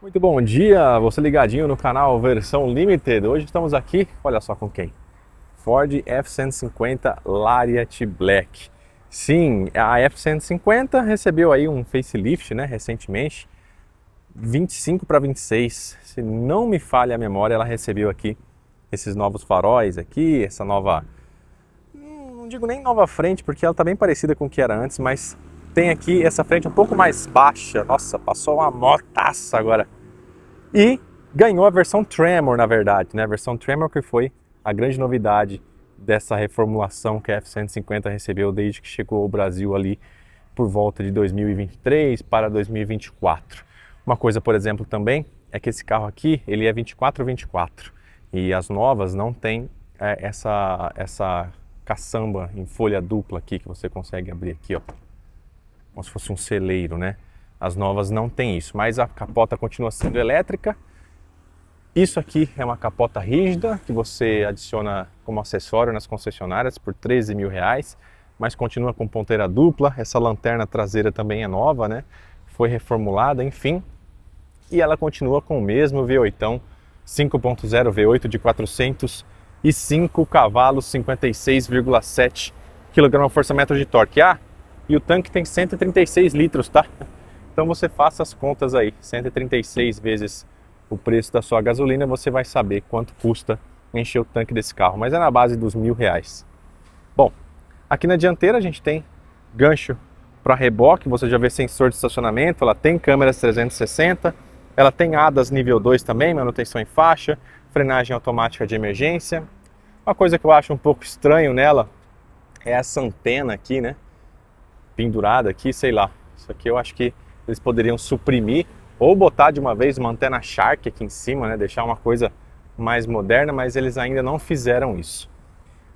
Muito bom dia, você ligadinho no canal Versão Limited. Hoje estamos aqui, olha só com quem? Ford F-150 Lariat Black. Sim, a F-150 recebeu aí um facelift, né, recentemente, 25 para 26. Se não me falha a memória, ela recebeu aqui esses novos faróis aqui, essa nova, não digo nem nova frente, porque ela está bem parecida com o que era antes, mas tem aqui essa frente um pouco mais baixa. Nossa, passou uma motaça agora. E ganhou a versão Tremor, na verdade, né? A versão Tremor que foi a grande novidade dessa reformulação que a F-150 recebeu desde que chegou ao Brasil ali por volta de 2023 para 2024. Uma coisa, por exemplo, também é que esse carro aqui, ele é 24/24 e as novas não tem essa caçamba em folha dupla aqui que você consegue abrir aqui, ó, como se fosse um celeiro, né? As novas não tem isso, mas a capota continua sendo elétrica. Isso aqui é uma capota rígida que você adiciona como acessório nas concessionárias por R$13 mil, mas continua com ponteira dupla. Essa lanterna traseira também é nova, né? Foi reformulada, enfim. E ela continua com o mesmo V8, 5.0 V8 de 405 cavalos, 56,7 kgfm de torque. E o tanque tem 136 litros, tá? Então você faça as contas aí, 136 vezes o preço da sua gasolina, você vai saber quanto custa encher o tanque desse carro, mas é na base dos R$1.000. Bom, aqui na dianteira a gente tem gancho para reboque, você já vê sensor de estacionamento, ela tem câmeras 360, ela tem ADAS nível 2 também, manutenção em faixa, frenagem automática de emergência. Uma coisa que eu acho um pouco estranho nela é essa antena aqui, né? Pendurada aqui, sei lá. Isso aqui eu acho que eles poderiam suprimir ou botar de uma vez uma antena Shark aqui em cima, né? Deixar uma coisa mais moderna, mas eles ainda não fizeram isso.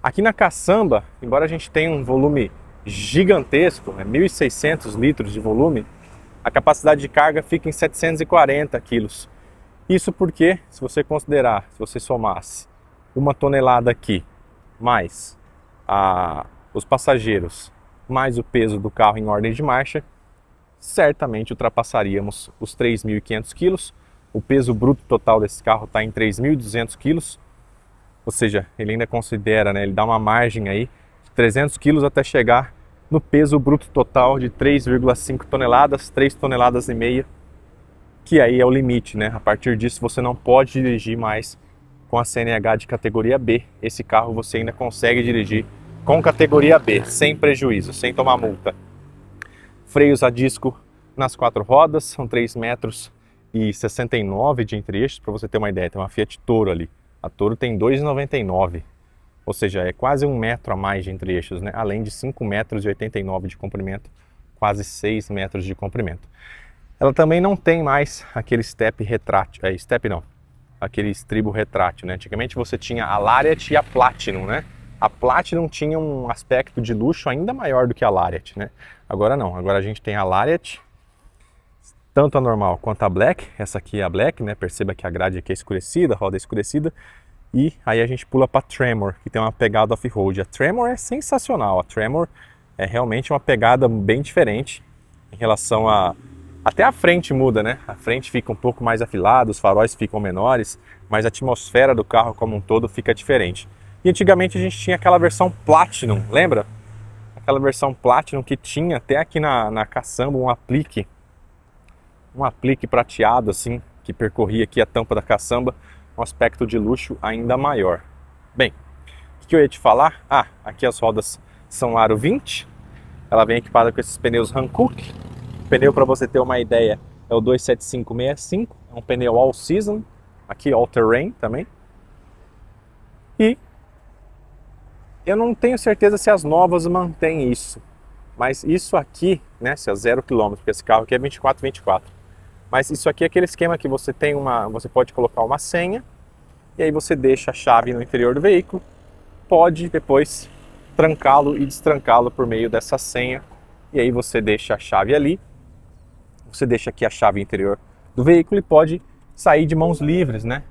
Aqui na caçamba, embora a gente tenha um volume gigantesco, 1.600 litros de volume, a capacidade de carga fica em 740 quilos. Isso porque, se você considerar, se você somasse 1 tonelada aqui, mais os passageiros, mais o peso do carro em ordem de marcha, certamente ultrapassaríamos os 3.500 quilos. O peso bruto total desse carro está em 3.200 quilos, ou seja, ele ainda considera, né, ele dá uma margem aí de 300 quilos até chegar no peso bruto total de 3,5 toneladas, 3 toneladas e meia, que aí é o limite, né? A partir disso você não pode dirigir mais com a CNH de categoria B. Esse carro você ainda consegue dirigir com categoria B, sem prejuízo, sem tomar multa. Freios a disco nas 4 rodas, são 3,69 m de entre-eixos, para você ter uma ideia, tem uma Fiat Toro ali. A Toro tem 2,99 m, ou seja, é quase 1 metro a mais de entre-eixos, né? Além de 5,89 m de comprimento, quase 6 metros de comprimento. Ela também não tem mais aquele step retrátil, aquele estribo retrátil, né? Antigamente você tinha a Lariat e a Platinum, né? A Platinum tinha um aspecto de luxo ainda maior do que a Lariat, né? Agora não, agora a gente tem a Lariat, tanto a normal quanto a Black. Essa aqui é a Black, né? Perceba que a grade aqui é escurecida, a roda é escurecida. E aí a gente pula para a Tremor, que tem uma pegada off-road. A Tremor é sensacional, a Tremor é realmente uma pegada bem diferente em relação a... Até a frente muda, né? A frente fica um pouco mais afilada, os faróis ficam menores, mas a atmosfera do carro como um todo fica diferente. E antigamente a gente tinha aquela versão Platinum, lembra? Aquela versão Platinum que tinha até aqui na caçamba um aplique prateado assim, que percorria aqui a tampa da caçamba, um aspecto de luxo ainda maior. Bem, o que eu ia te falar? Aqui as rodas são aro 20, ela vem equipada com esses pneus Hankook. O pneu, para você ter uma ideia, é o 27565, é um pneu all season, aqui all terrain também. E eu não tenho certeza se as novas mantêm isso, mas isso aqui, né, se é 0 km, porque esse carro aqui é 24/24. Mas isso aqui é aquele esquema que você tem você pode colocar uma senha e aí você deixa a chave no interior do veículo, pode depois trancá-lo e destrancá-lo por meio dessa senha, e aí você deixa a chave ali, você deixa aqui a chave interior do veículo e pode sair de mãos livres, né?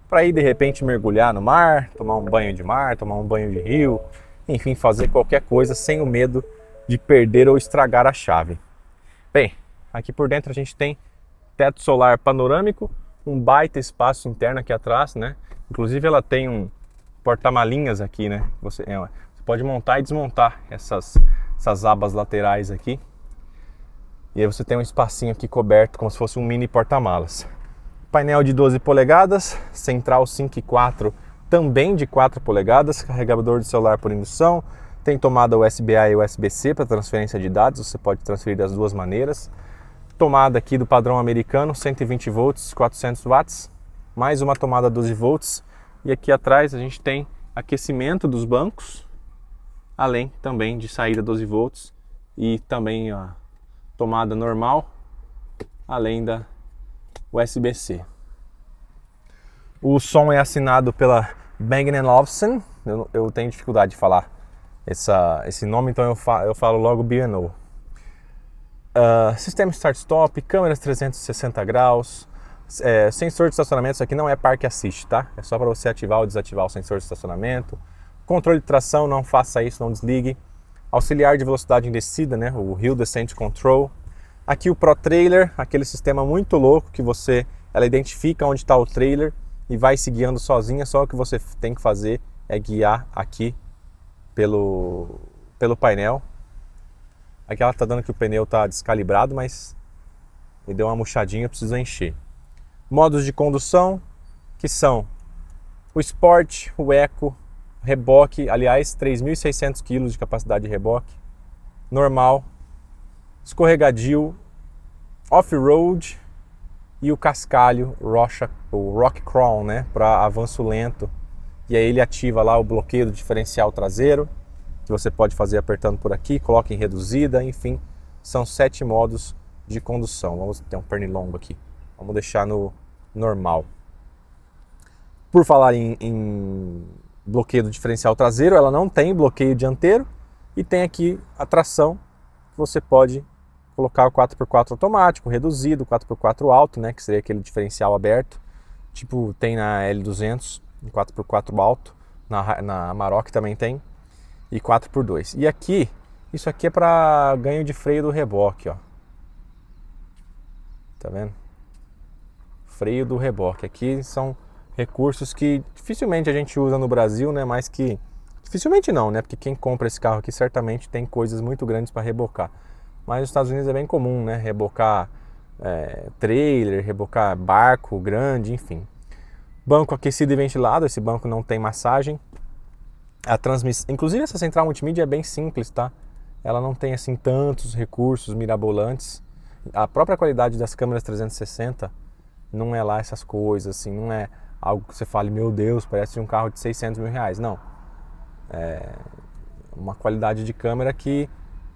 Para ir de repente mergulhar no mar, tomar um banho de mar, tomar um banho de rio, enfim, fazer qualquer coisa sem o medo de perder ou estragar a chave. Bem, aqui por dentro a gente tem teto solar panorâmico, um baita espaço interno aqui atrás, né? Inclusive ela tem um porta-malinhas aqui, né? Você pode montar e desmontar essas abas laterais aqui. E aí você tem um espacinho aqui coberto como se fosse um mini porta-malas. Painel de 12 polegadas, central 5.4 também de 4 polegadas, carregador de celular por indução, tem tomada USB-A e USB-C para transferência de dados, você pode transferir das duas maneiras. Tomada aqui do padrão americano, 120 volts, 400 watts, mais uma tomada 12 volts. E aqui atrás a gente tem aquecimento dos bancos, além também de saída 12 volts e também a tomada normal, além da USB-C. O som é assinado pela Bang & Olufsen. Eu tenho dificuldade de falar esse nome, então eu falo logo B&O. Sistema Start-Stop, câmeras 360 graus, sensor de estacionamento. Isso aqui não é Park Assist, tá? É só para você ativar ou desativar o sensor de estacionamento. Controle de tração, não faça isso, não desligue. Auxiliar de velocidade em descida, né? O Hill Descent Control. Aqui o Pro Trailer, aquele sistema muito louco que ela identifica onde está o trailer e vai se guiando sozinha. Só o que você tem que fazer é guiar aqui pelo painel. Aqui ela está dando que o pneu está descalibrado, mas ele deu uma murchadinha, precisa encher. Modos de condução, que são o Sport, o Eco, reboque, aliás, 3.600 kg de capacidade de reboque, normal, escorregadio, off-road e o cascalho, o Rock Crawl, né, para avanço lento. E aí ele ativa lá o bloqueio do diferencial traseiro, que você pode fazer apertando por aqui, coloca em reduzida, enfim, são 7 modos de condução. Vamos ter um pernilongo aqui, vamos deixar no normal. Por falar em bloqueio do diferencial traseiro, ela não tem bloqueio dianteiro e tem aqui a tração, que você pode colocar o 4x4 automático, reduzido, 4x4 alto, né, que seria aquele diferencial aberto, tipo tem na L200, 4x4 alto, na Amarok também tem, e 4x2. E aqui, isso aqui é para ganho de freio do reboque, ó. Tá vendo? Freio do reboque. Aqui são recursos que dificilmente a gente usa no Brasil, né? Mas que dificilmente não, né? Porque quem compra esse carro aqui certamente tem coisas muito grandes para rebocar. Mas nos Estados Unidos é bem comum, né? Rebocar trailer, rebocar barco grande, enfim. Banco aquecido e ventilado. Esse banco não tem massagem. A transmissão, inclusive essa central multimídia é bem simples, tá? Ela não tem assim tantos recursos mirabolantes. A própria qualidade das câmeras 360 não é lá essas coisas, assim, não é algo que você fale, meu Deus, parece um carro de 600 mil reais. Não. É uma qualidade de câmera que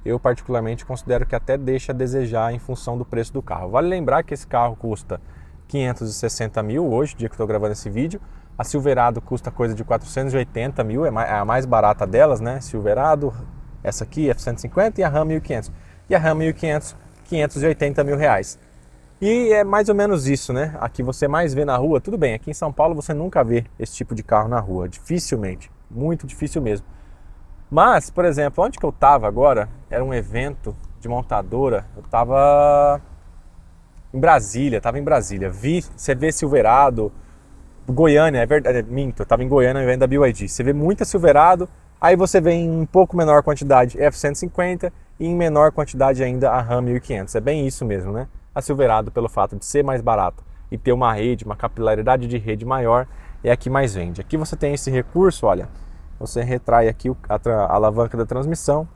eu particularmente considero que até deixa a desejar em função do preço do carro. Vale lembrar que esse carro custa 560 mil hoje, dia que eu estou gravando esse vídeo. A Silverado custa coisa de 480 mil, é a mais barata delas, né? Silverado, essa aqui, F-150 e a Ram 1500. E a Ram 1500, 580 mil reais. E é mais ou menos isso, né? Aqui você mais vê na rua, tudo bem, aqui em São Paulo você nunca vê esse tipo de carro na rua, dificilmente, muito difícil mesmo. Mas, por exemplo, onde que eu estava agora, era um evento de montadora, eu estava em Brasília, você vê Silverado, Goiânia, é verdade, minto, eu estava em Goiânia vendo da BYD, você vê muita Silverado, aí você vê em um pouco menor quantidade F-150 e em menor quantidade ainda a Ram 1500, é bem isso mesmo, né? A Silverado, pelo fato de ser mais barata e ter uma rede, uma capilaridade de rede maior, é a que mais vende. Aqui você tem esse recurso, olha, você retrai aqui a alavanca da transmissão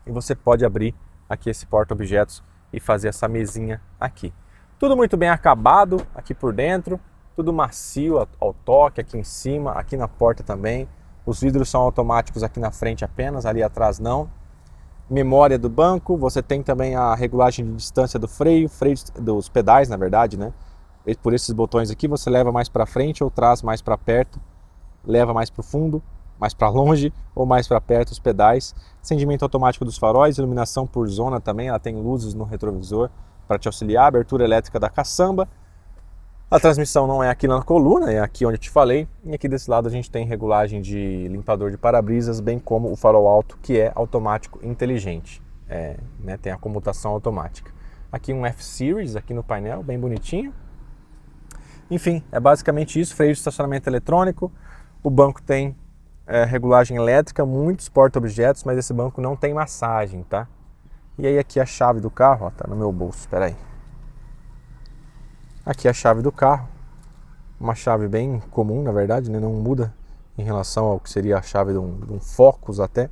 e você pode abrir aqui esse porta-objetos e fazer essa mesinha aqui. Tudo muito bem acabado aqui por dentro, tudo macio ao toque aqui em cima, aqui na porta também. Os vidros são automáticos aqui na frente apenas, ali atrás não. Memória do banco, você tem também a regulagem de distância do freio dos pedais, na verdade, né? Por esses botões aqui você leva mais para frente ou traz mais para perto, leva mais para o fundo, mais para longe ou mais para perto os pedais. Acendimento automático dos faróis, iluminação por zona também, ela tem luzes no retrovisor para te auxiliar, abertura elétrica da caçamba. A transmissão não é aqui na coluna, é aqui onde eu te falei. E aqui desse lado a gente tem regulagem de limpador de para-brisas, bem como o farol alto, que é automático inteligente. Né, tem a comutação automática. Aqui um F-Series aqui no painel, bem bonitinho. Enfim, é basicamente isso, freio de estacionamento eletrônico. O banco tem regulagem elétrica, muitos porta-objetos, mas esse banco não tem massagem, tá? E aí aqui a chave do carro, ó, tá no meu bolso, espera aí. Aqui a chave do carro, uma chave bem comum, na verdade, né? Não muda em relação ao que seria a chave de um Focus até.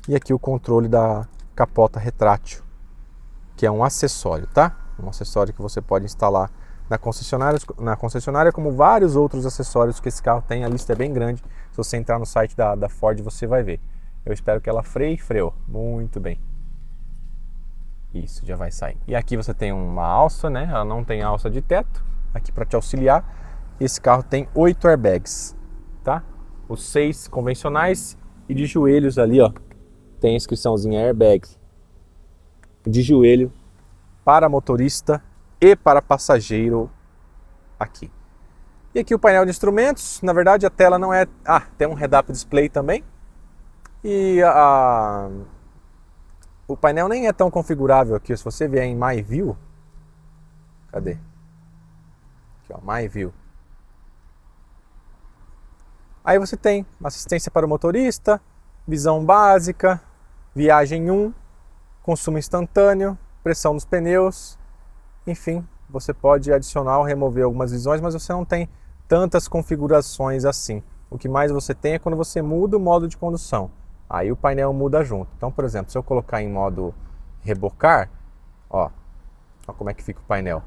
E aqui o controle da capota retrátil, que é um acessório, tá? Um acessório que você pode instalar na concessionária, como vários outros acessórios que esse carro tem. A lista é bem grande, se você entrar no site da Ford você vai ver. Eu espero que ela freie. Freou, muito bem. Isso, já vai sair. E aqui você tem uma alça, né? Ela não tem alça de teto, aqui para te auxiliar. Esse carro tem 8 airbags, tá? Os 6 convencionais e de joelhos ali, ó, tem a inscriçãozinha airbags de joelho para motorista e para passageiro aqui. E aqui o painel de instrumentos, na verdade a tela não é... tem um head-up display também. E o painel nem é tão configurável aqui, se você vier em My View. Cadê? Aqui ó, My View. Aí você tem assistência para o motorista, visão básica, viagem 1, consumo instantâneo, pressão dos pneus, enfim, você pode adicionar ou remover algumas visões, mas você não tem tantas configurações assim. O que mais você tem é quando você muda o modo de condução, aí o painel muda junto. Então, por exemplo, se eu colocar em modo rebocar, ó como é que fica o painel.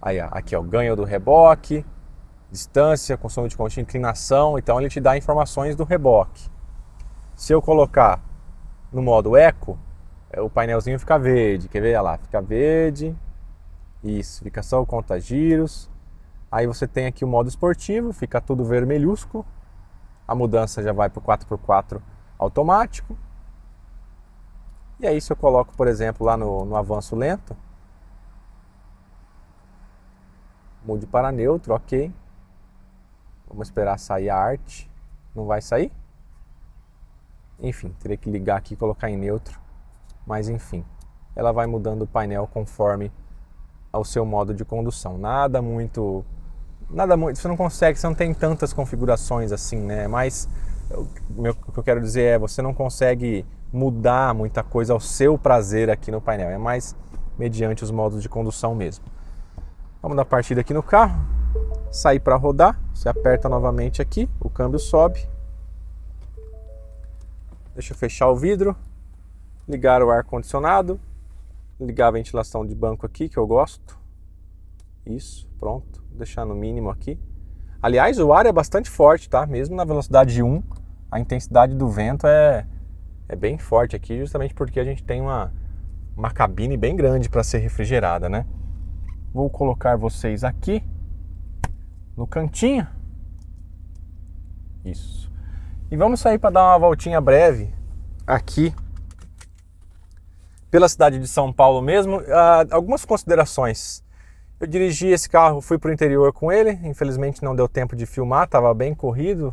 Aí, ó, aqui ó, ganho do reboque, distância, consumo de combustível, inclinação, então ele te dá informações do reboque. Se eu colocar no modo Eco, o painelzinho fica verde, quer ver? Olha lá, fica verde, isso, fica só o conta-giros. Aí você tem aqui o modo esportivo, fica tudo vermelhusco, a mudança já vai para o 4x4 automático. E aí se eu coloco, por exemplo, lá no avanço lento, mude para neutro, ok. Vamos esperar sair a arte. Não vai sair? Enfim, teria que ligar aqui e colocar em neutro. Mas enfim, ela vai mudando o painel conforme ao seu modo de condução. Nada muito, você não consegue, você não tem tantas configurações assim, né? Mas o que eu quero dizer é, você não consegue mudar muita coisa ao seu prazer aqui no painel. É mais mediante os modos de condução mesmo. Vamos dar partida aqui no carro. Sair para rodar, você aperta novamente aqui, o câmbio sobe. Deixa eu fechar o vidro, ligar o ar-condicionado, ligar a ventilação de banco aqui, que eu gosto. Isso, pronto, vou deixar no mínimo aqui. Aliás, o ar é bastante forte, tá? Mesmo na velocidade 1, a intensidade do vento é bem forte aqui, justamente porque a gente tem uma cabine bem grande para ser refrigerada, né? Vou colocar vocês aqui no cantinho. Isso. E vamos sair para dar uma voltinha breve aqui pela cidade de São Paulo mesmo. Algumas considerações. Eu dirigi esse carro, fui para o interior com ele. Infelizmente não deu tempo de filmar, estava bem corrido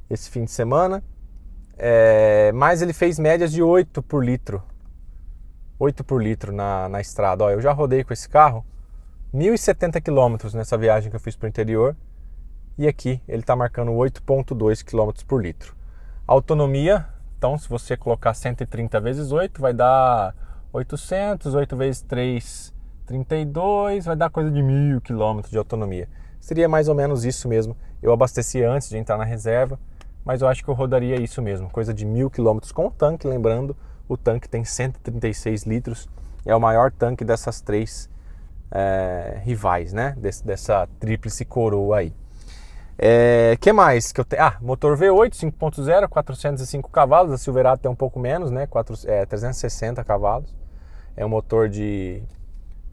esse fim de semana. Mas ele fez médias de 8 por litro. 8 por litro na estrada. Ó, eu já rodei com esse carro 1.070 km nessa viagem que eu fiz para o interior. E aqui ele está marcando 8,2 km por litro. Autonomia, então se você colocar 130 vezes 8, vai dar 800, 8 vezes 3, 32, vai dar coisa de 1.000 km de autonomia. Seria mais ou menos isso mesmo. Eu abasteci antes de entrar na reserva, mas eu acho que eu rodaria isso mesmo, coisa de 1.000 km com o tanque. Lembrando, o tanque tem 136 litros, é o maior tanque dessas três rivais, né? Dessa tríplice coroa aí. Que mais que eu tenho? Motor V8 5.0, 405 cavalos. A Silverado tem um pouco menos, né? 360 cavalos. É um motor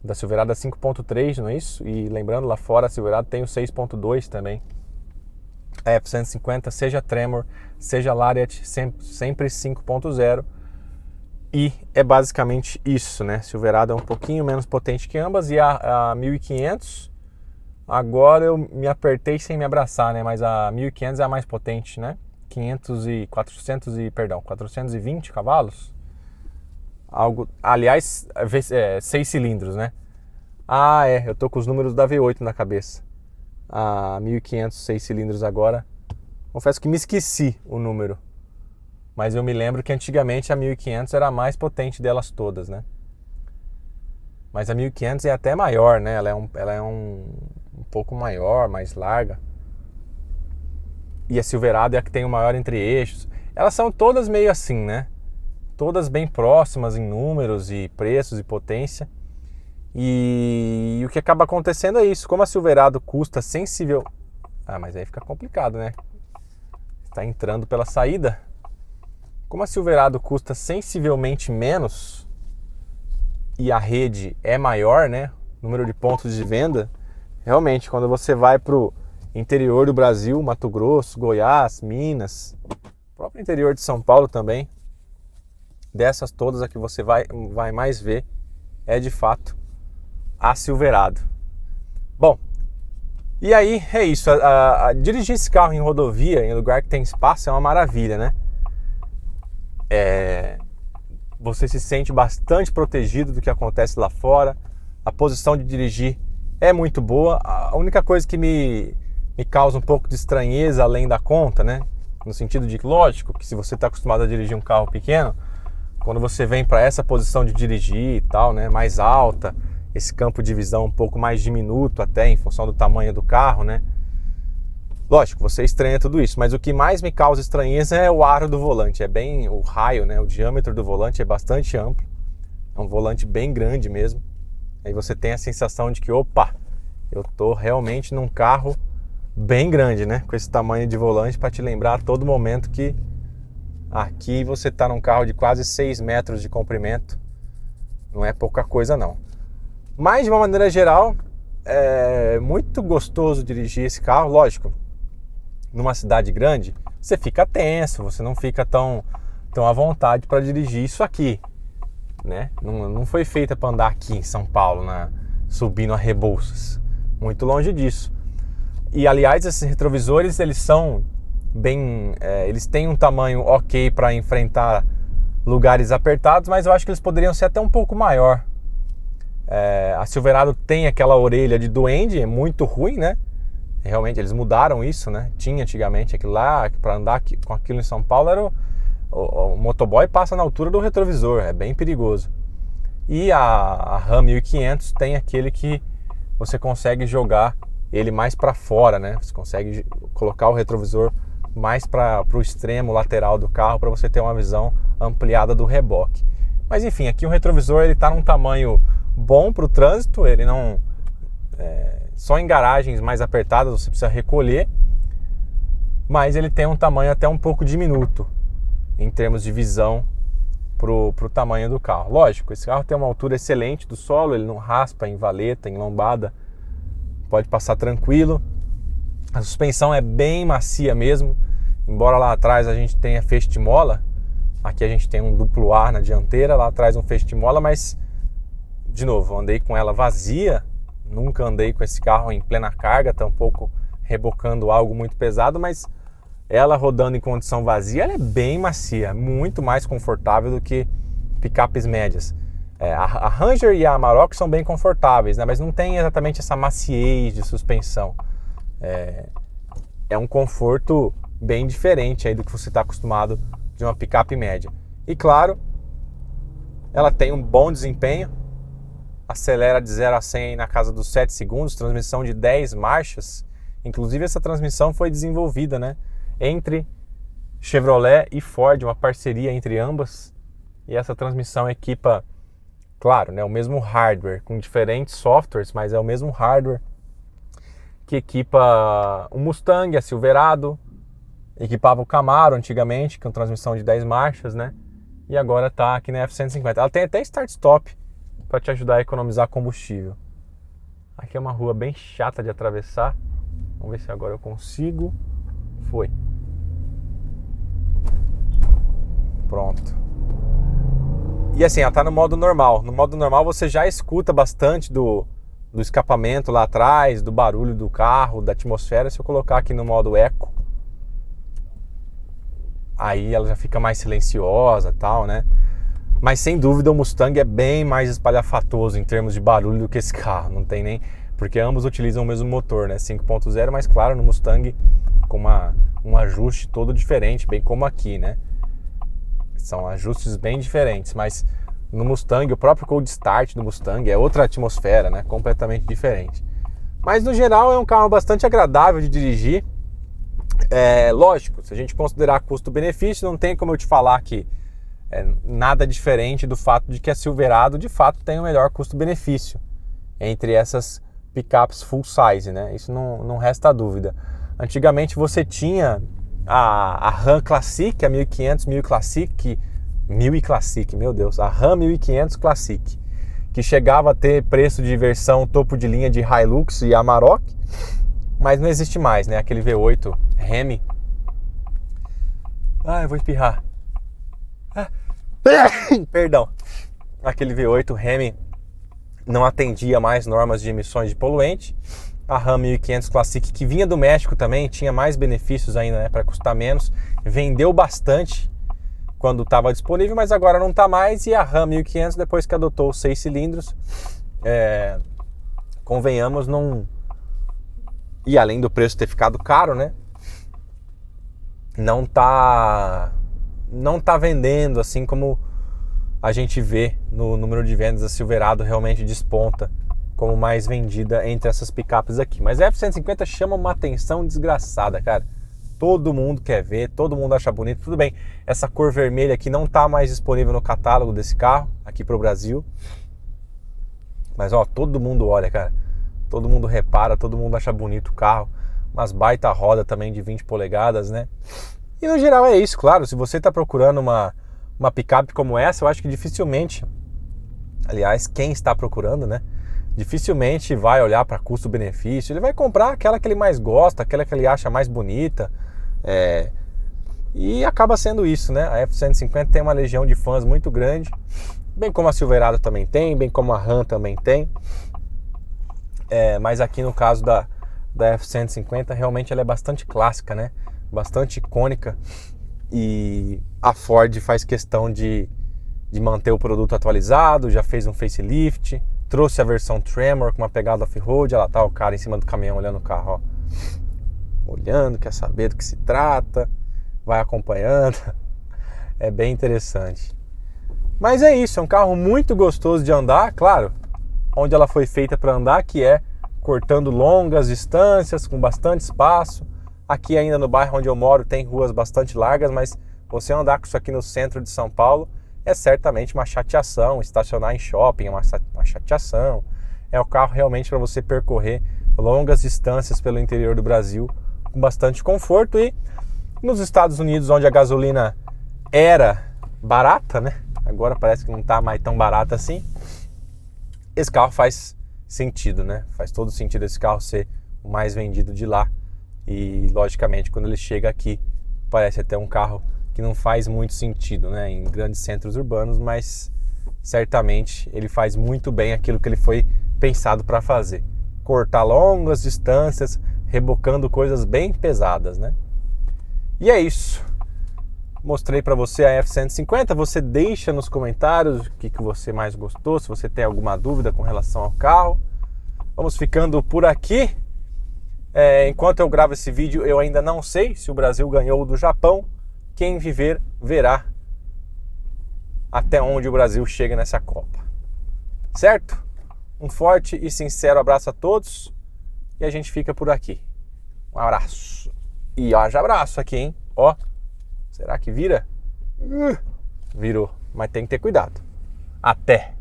da Silverado 5.3, não é isso? E lembrando, lá fora a Silverado tem o 6.2 também. A F-150, seja Tremor, seja Lariat, sempre 5.0. E é basicamente isso, né? Silverado é um pouquinho menos potente que ambas. E a 1500, agora eu me apertei sem me abraçar, né? Mas a 1500 é a mais potente, né? 420 cavalos. aliás, 6 cilindros, né? Eu tô com os números da V8 na cabeça. A 1500 6 cilindros agora. Confesso que me esqueci o número. Mas eu me lembro que antigamente a 1500 era a mais potente delas todas, né? Mas a 1500 é até maior, né? Ela é um pouco maior, mais larga. E a Silverado é a que tem o maior entre-eixos. Elas são todas meio assim, né? Todas bem próximas em números e preços e potência. E o que acaba acontecendo é isso. Como a Silverado custa sensível... mas aí fica complicado, né? Está entrando pela saída. Como a Silverado custa sensivelmente menos e a rede é maior, né? O número de pontos de venda, realmente, quando você vai para o interior do Brasil, Mato Grosso, Goiás, Minas, o próprio interior de São Paulo também, dessas todas a que você vai mais ver é de fato a Silverado. Bom, e aí é isso, dirigir esse carro em rodovia, em lugar que tem espaço, é uma maravilha, né? Você se sente bastante protegido do que acontece lá fora, a posição de dirigir é muito boa. A única coisa que me causa um pouco de estranheza além da conta, né? No sentido de, lógico, que se você está acostumado a dirigir um carro pequeno, quando você vem para essa posição de dirigir e tal, né, mais alta, esse campo de visão um pouco mais diminuto até em função do tamanho do carro, né? Lógico, você estranha tudo isso, mas o que mais me causa estranheza é o aro do volante. É bem o raio, né? O diâmetro do volante é bastante amplo. É um volante bem grande mesmo. Aí você tem a sensação de que, opa, eu tô realmente num carro bem grande, né? Com esse tamanho de volante para te lembrar a todo momento que aqui você tá num carro de quase 6 metros de comprimento. Não é pouca coisa, não. Mas, de uma maneira geral, é muito gostoso dirigir esse carro, lógico. Numa cidade grande, você fica tenso, você não fica tão à vontade para dirigir isso aqui, né? Não foi feita para andar aqui em São Paulo, subindo a Rebouças, muito longe disso. E aliás, esses retrovisores, eles são bem, eles têm um tamanho ok para enfrentar lugares apertados, mas eu acho que eles poderiam ser até um pouco maior. A Silverado tem aquela orelha de duende, é muito ruim, né? Realmente, eles mudaram isso, né? Tinha antigamente aquilo lá, para andar com aquilo em São Paulo, era o motoboy passa na altura do retrovisor, é bem perigoso. E a Ram 1500 tem aquele que você consegue jogar ele mais para fora, né? Você consegue colocar o retrovisor mais para o extremo lateral do carro para você ter uma visão ampliada do reboque. Mas enfim, aqui o retrovisor ele está num tamanho bom para o trânsito, ele não... só em garagens mais apertadas você precisa recolher, mas ele tem um tamanho até um pouco diminuto em termos de visão pro tamanho do carro. Lógico, esse carro tem uma altura excelente do solo, ele não raspa em valeta, em lombada, pode passar tranquilo. A suspensão é bem macia mesmo, embora lá atrás a gente tenha feixe de mola, aqui a gente tem um duplo ar na dianteira, lá atrás um feixe de mola, mas de novo, andei com ela vazia. Nunca andei com esse carro em plena carga, tampouco rebocando algo muito pesado, mas ela rodando em condição vazia, ela é bem macia, muito mais confortável do que picapes médias. A Ranger e a Amarok são bem confortáveis, né? Mas não tem exatamente essa maciez de suspensão. É um conforto bem diferente aí do que você está acostumado de uma picape média. E claro, ela tem um bom desempenho, acelera de 0 a 100 na casa dos 7 segundos, transmissão de 10 marchas. Inclusive essa transmissão foi desenvolvida, né, entre Chevrolet e Ford, uma parceria entre ambas. E essa transmissão equipa, claro, né, o mesmo hardware, com diferentes softwares, mas é o mesmo hardware que equipa o Mustang, a Silverado, equipava o Camaro antigamente, com transmissão de 10 marchas, né, e agora está aqui na F-150. Ela tem até start-stop, para te ajudar a economizar combustível. Aqui é uma rua bem chata de atravessar. Vamos ver se agora eu consigo. Foi. Pronto. E assim, ela está no modo normal. No modo normal você já escuta bastante do escapamento lá atrás, do barulho do carro, da atmosfera. Se eu colocar aqui no modo Eco, aí ela já fica mais silenciosa e tal, né? Mas sem dúvida o Mustang é bem mais espalhafatoso em termos de barulho do que esse carro, não tem nem... Porque ambos utilizam o mesmo motor, né? 5.0, mas claro, no Mustang com um ajuste todo diferente, bem como aqui, né? São ajustes bem diferentes, mas no Mustang, o próprio Cold Start do Mustang é outra atmosfera, né? Completamente diferente. Mas no geral é um carro bastante agradável de dirigir. Lógico, se a gente considerar custo-benefício, não tem como eu te falar que é nada diferente do fato de que a Silverado de fato tem o melhor custo-benefício entre essas picapes full size, né? Isso não resta dúvida. Antigamente você tinha a Ram Classic, a 1500 1000 Classic, 1000 Classic, meu Deus, a Ram 1500 Classic, que chegava a ter preço de versão topo de linha de Hilux e Amarok, mas não existe mais, né? Aquele V8 Hemi. Eu vou espirrar. Perdão. Aquele V8 Hemi não atendia mais normas de emissões de poluente. A Ram 1500 Classic, que vinha do México também, tinha mais benefícios ainda, né, para custar menos. Vendeu bastante quando estava disponível, mas agora não está mais. E a Ram 1500, depois que adotou os 6 cilindros, convenhamos, não... E além do preço ter ficado caro, né, não tá vendendo assim como a gente vê no número de vendas. A Silverado realmente desponta como mais vendida entre essas picapes aqui. Mas a F-150 chama uma atenção desgraçada, cara. Todo mundo quer ver, todo mundo acha bonito. Tudo bem, essa cor vermelha aqui não está mais disponível no catálogo desse carro, aqui para o Brasil. Mas ó, todo mundo olha, cara. Todo mundo repara, todo mundo acha bonito o carro. Umas baita roda também de 20 polegadas, né? E no geral é isso, claro. Se você está procurando uma picape como essa, eu acho que dificilmente, aliás, quem está procurando, né, dificilmente vai olhar para custo-benefício. Ele vai comprar aquela que ele mais gosta, aquela que ele acha mais bonita, e acaba sendo isso, né? A F-150 tem uma legião de fãs muito grande, bem como a Silverado também tem, bem como a Ram também tem, mas aqui no caso da F-150 realmente ela é bastante clássica, né? Bastante icônica, e a Ford faz questão de manter o produto atualizado. Já fez um facelift, trouxe a versão Tremor com uma pegada off-road. Ela tá o cara em cima do caminhão olhando o carro, ó, olhando, quer saber do que se trata, vai acompanhando. É bem interessante. Mas é isso, é um carro muito gostoso de andar, claro, onde ela foi feita para andar, que é cortando longas distâncias, com bastante espaço. Aqui ainda no bairro onde eu moro tem ruas bastante largas, mas você andar com isso aqui no centro de São Paulo é certamente uma chateação. Estacionar em shopping é uma chateação. É o carro realmente para você percorrer longas distâncias pelo interior do Brasil com bastante conforto. E nos Estados Unidos, onde a gasolina era barata, né? Agora parece que não está mais tão barata assim. Esse carro faz sentido, né? Faz todo sentido esse carro ser o mais vendido de lá. E logicamente quando ele chega aqui parece até um carro que não faz muito sentido, né, em grandes centros urbanos, mas certamente ele faz muito bem aquilo que ele foi pensado para fazer: cortar longas distâncias, rebocando coisas bem pesadas, né? E é isso. Mostrei para você a F-150. Você deixa nos comentários o que você mais gostou, se você tem alguma dúvida com relação ao carro. Vamos ficando por aqui. Enquanto eu gravo esse vídeo, eu ainda não sei se o Brasil ganhou do Japão. Quem viver, verá até onde o Brasil chega nessa Copa. Certo? Um forte e sincero abraço a todos. E a gente fica por aqui. Um abraço. E haja abraço aqui, hein? Ó, será que vira? Virou, mas tem que ter cuidado. Até!